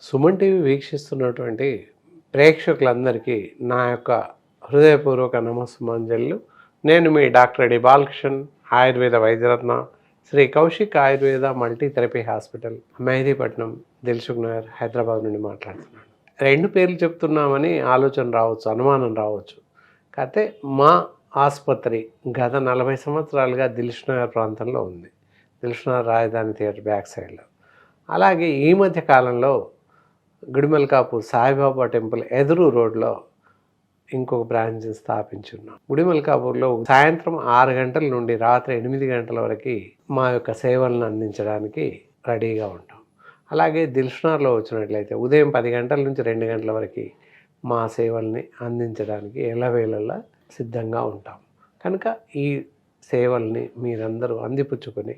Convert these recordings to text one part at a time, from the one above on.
Suman TV వీక్షిస్తున్నటువంటి ప్రేక్షకులందరికీ నా యొక్క హృదయపూర్వక నమస్సుమాంజలు. నేను మీ డాక్టర్ డి బాలకృష్ణన్, ఆయుర్వేద వైద్యరత్న, Shri Kaushik Ayurveda multi therapy hospital, Mehdipatnam, Dilsukhnagar, Hyderabad నుండి మాట్లాడుతున్నాను. రెండు పేర్లు చెప్తున్నామని ఆలోచన రావచ్చు, అనుమానం రావచ్చు. కాకపోతే మా ఆసుపత్రి గత 40 సంవత్సరాలుగా దిల్సుఖ్ నగర్ ప్రాంతంలో ఉంది. దిల్సుఖ్ నగర్ రాజధాని థియేటర్ బ్యాక్ సైడ్లో. అలాగే ఈ మధ్య కాలంలో గుడిమల్కాపూర్ సాయిబాబా టెంపుల్ ఎదురు రోడ్లో ఇంకొక బ్రాంచ్ని స్థాపించున్నాం. గుడిమల్కాపూర్లో సాయంత్రం 6 గంటల నుండి రాత్రి 8 గంటల వరకు మా యొక్క సేవలను అందించడానికి రెడీగా ఉంటాం. అలాగే దిల్సుఖ్నగర్లో వచ్చినట్లయితే ఉదయం 10 గంటల నుంచి 2 గంటల వరకు మా సేవల్ని అందించడానికి ఎల్లవేళలా సిద్ధంగా ఉంటాం. కనుక ఈ సేవల్ని మీరందరూ అందిపుచ్చుకొని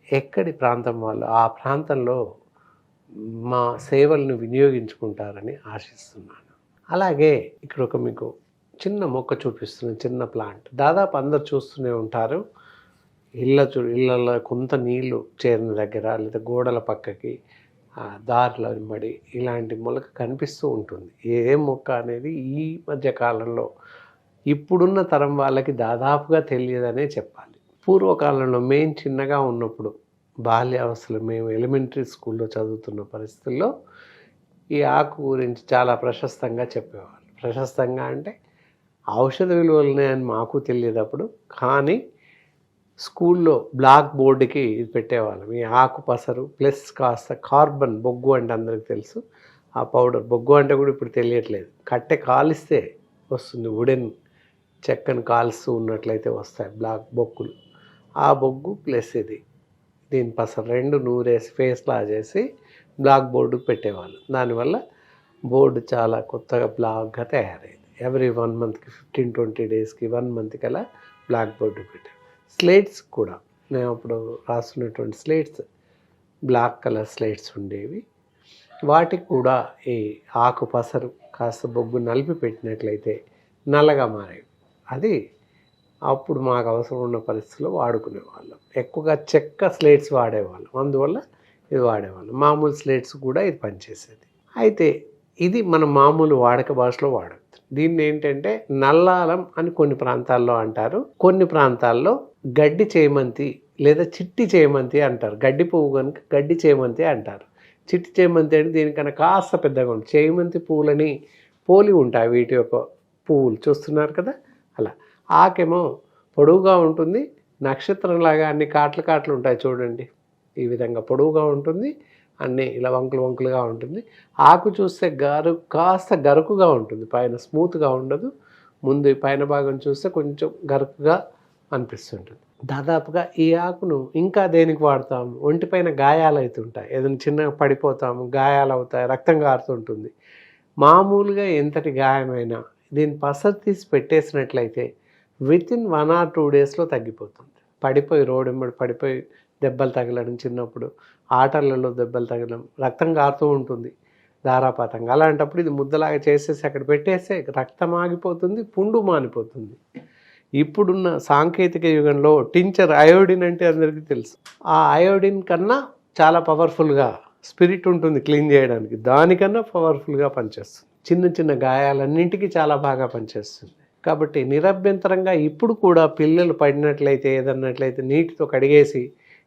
ఎక్కడి ప్రాంతం వాళ్ళు ఆ ప్రాంతంలో మా సేవలను వినియోగించుకుంటారని ఆశిస్తున్నాను. అలాగే ఇక్కడ ఒక మీకు చిన్న మొక్క చూపిస్తున్న చిన్న ప్లాంట్. దాదాపు అందరు చూస్తూనే ఉంటారు. ఇళ్ళల్లో కొంత నీళ్లు చేరిన దగ్గర లేదా గోడల పక్కకి దారిలో వెంబడి ఇలాంటి మొలక కనిపిస్తూ ఉంటుంది. ఏ మొక్క అనేది ఈ మధ్య కాలంలో ఇప్పుడున్న తరం వాళ్ళకి దాదాపుగా తెలియదనే చెప్పాలి. పూర్వకాలంలో మేము చిన్నగా ఉన్నప్పుడు బాల్యావస్థలో మేము ఎలిమెంటరీ స్కూల్లో చదువుతున్న పరిస్థితుల్లో ఈ ఆకు గురించి చాలా ప్రశస్తంగా చెప్పేవాళ్ళు. ప్రశస్తంగా అంటే ఔషధ విలువలు ఉన్నాయని మాకు తెలియదప్పుడు, కానీ స్కూల్లో బ్లాక్ బోర్డుకి ఇది పెట్టేవాళ్ళం. ఈ ఆకు పసరు ప్లస్ కాస్త కార్బన్, బొగ్గు అంటే అందరికి తెలుసు. ఆ పౌడర్ బొగ్గు అంటే కూడా ఇప్పుడు తెలియట్లేదు. కట్టె కాలిస్తే వస్తుంది, వుడెన్ చెక్కను కాలుస్తూ ఉన్నట్లయితే వస్తాయి బ్లాక్ బొగ్గులు. ఆ బొగ్గు ప్లస్ ఇది దీని పసరు రెండు నూరేసి ఫేస్లా చేసి బ్లాక్ బోర్డుకు పెట్టేవాళ్ళు. దానివల్ల బోర్డు చాలా కొత్తగా బ్లాక్గా తయారైంది. ఎవ్రీ 1 మంత్కి 15-20 డేస్కి 1 మంత్కి అలా బ్లాక్ బోర్డు పెట్టాం. స్లేట్స్ కూడా మేము అప్పుడు రాస్తున్నటువంటి స్లేట్స్ బ్లాక్ కలర్ స్లేట్స్ ఉండేవి. వాటికి కూడా ఈ ఆకు పసరు కాస్త బొగ్గు నలిపి పెట్టినట్లయితే నల్లగా మారేవి. అది అప్పుడు మాకు అవసరం ఉన్న పరిస్థితుల్లో వాడుకునేవాళ్ళం. ఎక్కువగా చెక్క స్లేట్స్ వాడేవాళ్ళం, అందువల్ల ఇది వాడేవాళ్ళం. మామూలు స్లేట్స్ కూడా ఇది పనిచేసేది. అయితే ఇది మన మామూలు వాడక భాషలో వాడద్దు. దీన్ని ఏంటంటే నల్లాలం అని కొన్ని ప్రాంతాల్లో అంటారు, కొన్ని ప్రాంతాల్లో గడ్డి చేమంతి లేదా చిట్టి చేమంతి అంటారు. గడ్డి పువ్వు కనుక గడ్డి చేమంతి అంటారు. చిట్టి చేమంతి అంటే దీనికన్నా కాస్త పెద్దగా ఉంటుంది. చేమంతి పువ్వులని పోలి ఉంటాయి వీటి యొక్క పువ్వులు, చూస్తున్నారు కదా. అలా ఆకేమో పొడవుగా ఉంటుంది, నక్షత్రంలాగా అన్ని కాట్లు ఉంటాయి చూడండి. ఈ విధంగా పొడవుగా ఉంటుంది, అన్నీ ఇలా వంకలుగా ఉంటుంది. ఆకు చూస్తే కాస్త గరుకుగా ఉంటుంది, పైన స్మూత్గా ఉండదు. ముందు పైన భాగం చూస్తే కొంచెం గరుకుగా అనిపిస్తుంటుంది. దాదాపుగా ఈ ఆకును ఇంకా దేనికి వాడతాము? ఒంటిపైన గాయాలు అవుతుంటాయి, ఏదైనా చిన్నగా పడిపోతాము, గాయాలు అవుతాయి, రక్తం కారుతుంటుంది. మామూలుగా ఎంతటి గాయమైనా దీన్ని పసరు తీసి పెట్టేసినట్లయితే వితిన్ 1 or 2 డేస్లో తగ్గిపోతుంది. పడిపోయి రోడ్డు వెంబడి పడిపోయి దెబ్బలు తగలడం, చిన్నప్పుడు ఆటలలో దెబ్బలు తగలడం, రక్తం కారుతూ ఉంటుంది ధారాపాతంగా. అలాంటప్పుడు ఇది ముద్దలాగా చేసేసి అక్కడ పెట్టేస్తే రక్తం ఆగిపోతుంది, పుండు మానిపోతుంది. ఇప్పుడున్న సాంకేతిక యుగంలో టించర్, అయోడిన్ అంటే అందరికీ తెలుసు. ఆ అయోడిన్ కన్నా చాలా పవర్ఫుల్గా స్పిరిట్ ఉంటుంది క్లీన్ చేయడానికి, దానికన్నా పవర్ఫుల్గా పనిచేస్తుంది. చిన్న గాయాలన్నింటికీ చాలా బాగా పనిచేస్తుంది. కాబట్టి నిరభ్యంతరంగా ఇప్పుడు కూడా పిల్లలు పడినట్లయితే ఏదన్నట్లయితే నీటితో కడిగేసి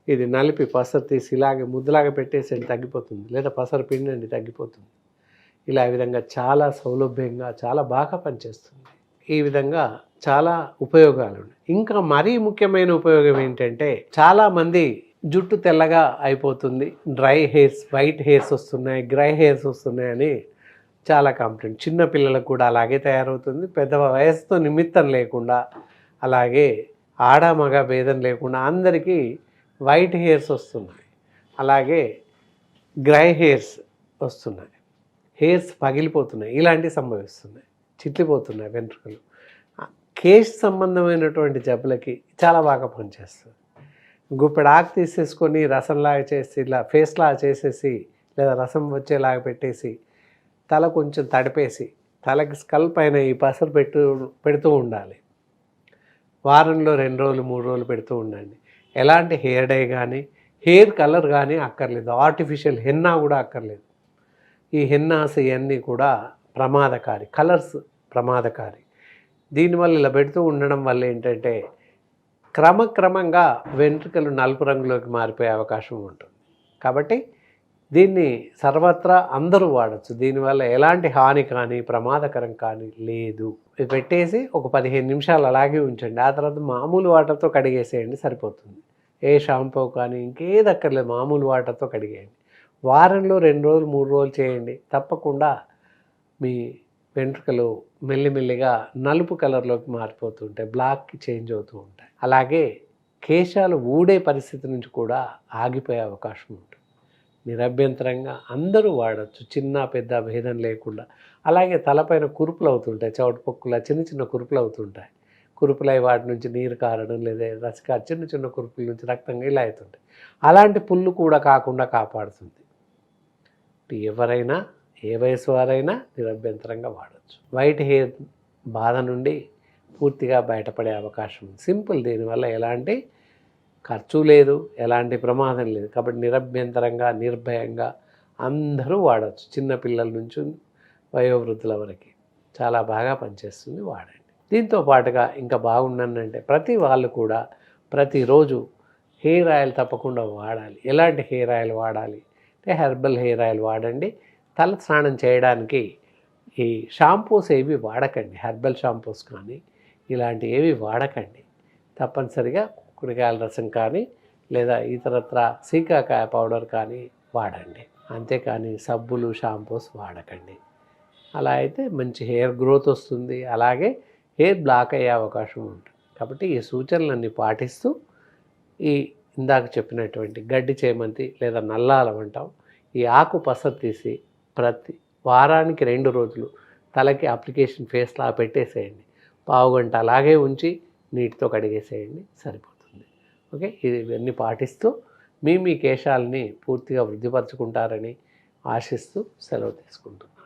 ఇది నలిపి పసరు తీసి ఇలాగే ముద్దలాగా పెట్టేసి తగ్గిపోతుంది, లేదా పసరు పిండండి తగ్గిపోతుంది. ఇలా ఈ విధంగా చాలా సౌలభ్యంగా చాలా బాగా పనిచేస్తుంది. ఈ విధంగా చాలా ఉపయోగాలు ఉన్నాయి. ఇంకా మరీ ముఖ్యమైన ఉపయోగం ఏంటంటే చాలామంది జుట్టు తెల్లగా అయిపోతుంది, డ్రై హెయిర్స్, వైట్ హెయిర్స్ వస్తున్నాయి, గ్రై హెయిర్స్ వస్తున్నాయని చాలా కంప్లైంట్. చిన్న పిల్లలకు కూడా అలాగే తయారవుతుంది. పెద్ద వయసుతో నిమిత్తం లేకుండా, అలాగే ఆడ మగ భేదం లేకుండా అందరికీ వైట్ హెయిర్స్ వస్తున్నాయి, అలాగే గ్రై హెయిర్స్ వస్తున్నాయి, హెయిర్స్ పగిలిపోతున్నాయి, ఇలాంటివి సంభవిస్తున్నాయి, చిట్లిపోతున్నాయి వెంట్రుకలు. కేశ్ సంబంధమైనటువంటి జబ్బులకి చాలా బాగా పనిచేస్తుంది. గుప్పెడు ఆకు తీసేసుకొని రసంలాగా చేసి ఇలా ఫేస్లాగా చేసేసి లేదా రసం వచ్చేలాగా పెట్టేసి తల కొంచెం తడిపేసి తలకి స్కల్ పైన ఈ పసరు పెడుతూ ఉండాలి. వారంలో 2 రోజులు 3 రోజులు పెడుతూ ఉండండి. ఎలాంటి హెయిర్ డై కానీ హెయిర్ కలర్ కానీ అక్కర్లేదు, ఆర్టిఫిషియల్ హెన్నా కూడా అక్కర్లేదు. ఈ హెన్నాస్ ఇవన్నీ కూడా ప్రమాదకారి, కలర్స్ ప్రమాదకారి. దీనివల్ల ఇలా పెడుతూ ఉండడం వల్ల ఏంటంటే క్రమక్రమంగా వెంట్రుకలు నలుపు రంగులోకి మారిపోయే అవకాశం ఉంటుంది. కాబట్టి దీన్ని సర్వత్రా అందరూ వాడచ్చు. దీనివల్ల ఎలాంటి హాని కానీ ప్రమాదకరం కానీ లేదు. ఇది పెట్టేసి ఒక 15 నిమిషాలు అలాగే ఉంచండి. ఆ తర్వాత మామూలు వాటర్తో కడిగేసేయండి, సరిపోతుంది. ఏ షాంపూ కానీ ఇంకేది అక్కర్లేదు, మామూలు వాటర్తో కడిగేయండి. వారంలో 2 రోజులు 3 రోజులు చేయండి. తప్పకుండా మీ వెంట్రుకలు మెల్లిమెల్లిగా నలుపు కలర్లోకి మారిపోతుంటాయి, బ్లాక్కి చేంజ్ అవుతూ ఉంటాయి. అలాగే కేశాలు ఊడే పరిస్థితి నుంచి కూడా ఆగిపోయే అవకాశం ఉంటుంది. నిరభ్యంతరంగా అందరూ వాడచ్చు, చిన్న పెద్ద భేదం లేకుండా. అలాగే తలపైన కురుపులు అవుతుంటాయి, చౌటుపొక్కుల చిన్న చిన్న కురుపులు అవుతుంటాయి. కురుపులై వాటి నుంచి నీరు కారడం లేదా రసకారు చిన్న చిన్న కురుపుల నుంచి రక్తంగా ఇలా అవుతుంటాయి. అలాంటి పుళ్ళు కూడా కాకుండా కాపాడుతుంది. ఎవరైనా ఏ వయసు వారైనా నిరభ్యంతరంగా వాడచ్చు. వైట్ హెయిర్ బాధ నుండి పూర్తిగా బయటపడే అవకాశం ఉంది. సింపుల్, దీనివల్ల ఎలాంటి ఖర్చు లేదు, ఎలాంటి ప్రమాదం లేదు. కాబట్టి నిరభ్యంతరంగా నిర్భయంగా అందరూ వాడచ్చు, చిన్నపిల్లల నుంచి వయోవృద్ధుల వరకు. చాలా బాగా పనిచేస్తుంది, వాడండి. దీంతో పాటుగా ఇంకా బాగుండంటే ప్రతి వాళ్ళు కూడా ప్రతిరోజు హెయిర్ ఆయిల్ తప్పకుండా వాడాలి. ఎలాంటి హెయిర్ ఆయిల్ వాడాలి అంటే హెర్బల్ హెయిర్ ఆయిల్ వాడండి. తల స్నానం చేయడానికి ఈ షాంపూస్ ఏవి వాడకండి, హెర్బల్ షాంపూస్ కానీ ఇలాంటి ఏవి వాడకండి. తప్పనిసరిగా కుడికాయల రసం కానీ లేదా ఇతరత్ర సీకాకాయ పౌడర్ కానీ వాడండి. అంతేకాని సబ్బులు షాంపూస్ వాడకండి. అలా అయితే మంచి హెయిర్ గ్రోత్ వస్తుంది, అలాగే హెయిర్ బ్లాక్ అయ్యే అవకాశం ఉంటుంది. కాబట్టి ఈ సూచనలన్నీ పాటిస్తూ ఈ ఇందాక చెప్పినటువంటి గడ్డి చేమంతి లేదా నల్లాలం అంటాం, ఈ ఆకు పస తీసి ప్రతి వారానికి 2 రోజులు తలకి అప్లికేషన్ ఫేస్లా పెట్టేసేయండి. పావుగంట అలాగే ఉంచి నీటితో కడిగేసేయండి, సరిపోతుంది. ఓకే, ఇవన్నీ పాటిస్తూ మీ కేశాలని పూర్తిగా వృద్ధిపరచుకుంటారని ఆశిస్తూ సెలవు తీసుకుంటున్నాను.